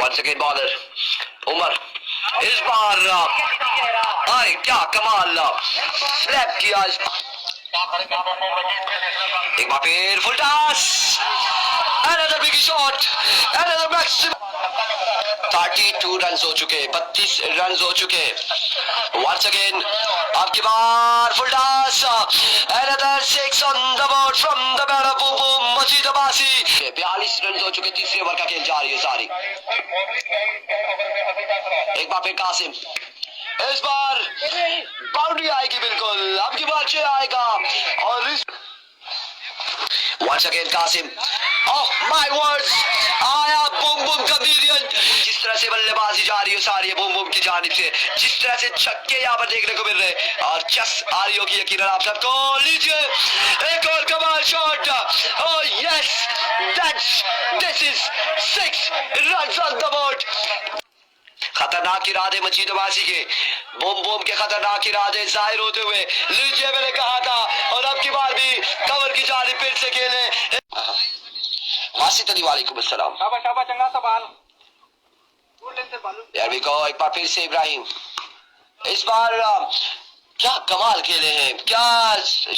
once again bowler Umar इस बार आए क्या कमाल स्लैप किया एक बार फिर full toss another big shot another maximum 32 run हो चुके 32 रन हो चुके once again अब की बार full toss another 6 on the board from the batter boom boom Majid Abbasi 42 run हो चुके तीसरे ओवर का खेल जारी है सारी एक बार फिर कासिम इस बार बाउंड्री आएगी बिल्कुल अब की बार छह आएगा और इस once again Qasim oh my words आया बूम बूम कमीलियन जिस तरह से बल्लेबाजी जा रही है सारी बूम बूम की जानिब से जिस तरह से छक्के यहाँ पर देखने को मिल रहे हैं और चस आ रही होगी यकीनन आप सबको लीजिए एक और कमाल shot oh yes this is 6 runs on the board खतरनाक इरादे मजीद अब्बासी के बूम बूम के खतरनाक इरादे जाहिर होते हुए लीजिए मैंने कहा था और अब की बार भी कवर की जानिब फिर से खेले वासित अली वालेकुम अस्सलाम शाबाश चंगा सवाल यार भी को एक बार फिर से इब्राहिम इस बार क्या कमाल खेले हैं क्या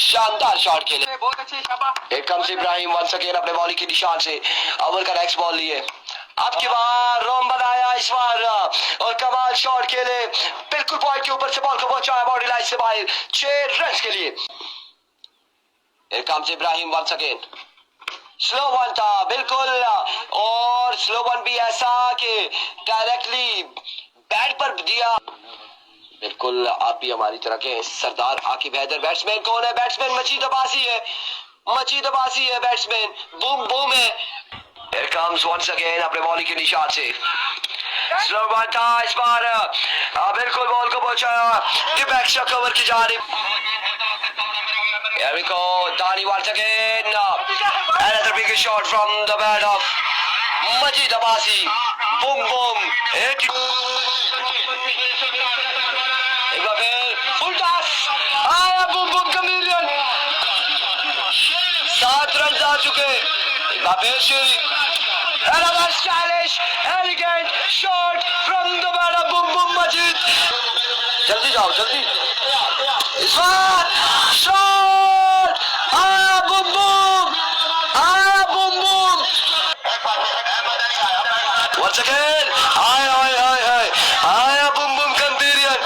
शानदार शॉट खेले बहुत अच्छे शाबाश एक कम से इब्राहिम वंस अगेन अपने बॉलिंग की निशान से ओवर का नेक्स्ट बॉल लिए अब की बार रोम बनाया इस बार और कमाल शॉट खेले बिल्कुल पॉइंट के ऊपर से बॉल को पहुंचाया बॉडी लाइन से बाहर 6 रन के लिए एक कम से Ibrahim once again slow one था बिल्कुल और स्लो वन भी ऐसा कि डायरेक्टली बैट पर दिया बिल्कुल आप भी हमारी तरह के सरदार आकिब हैदर बैट्समैन कौन है बैट्समैन मजीद अब्बासी है बैट्समैन बूम बूम है Here comes once again अपने बॉलिंग के निशान से स्लो वन था इस बार बिल्कुल बॉल को पहुंचाया डिप एक्स्ट्रा कवर की जानिब Here we go Dani once again another big shot from the bat of Majid Abbasi boom boom एक बार फिर फुल टॉस आया बूम बूम कमीलियन 7 रन आ चुके एक बार फिर शुरू another stylish elegant shot from the batter boom boom Majid जल्दी जाओ जल्दी इस बार शॉट आया बूम बूम once again आया बूम बूम कंपीरियन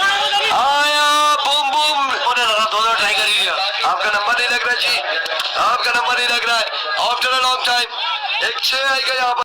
आया बूम बूम दोनों ट्राई कर लिया आपका नंबर नहीं लग रहा जी आपका नंबर नहीं लग रहा है आफ्टर अ लॉन्ग टाइम एक 6 आएगा यहाँ पर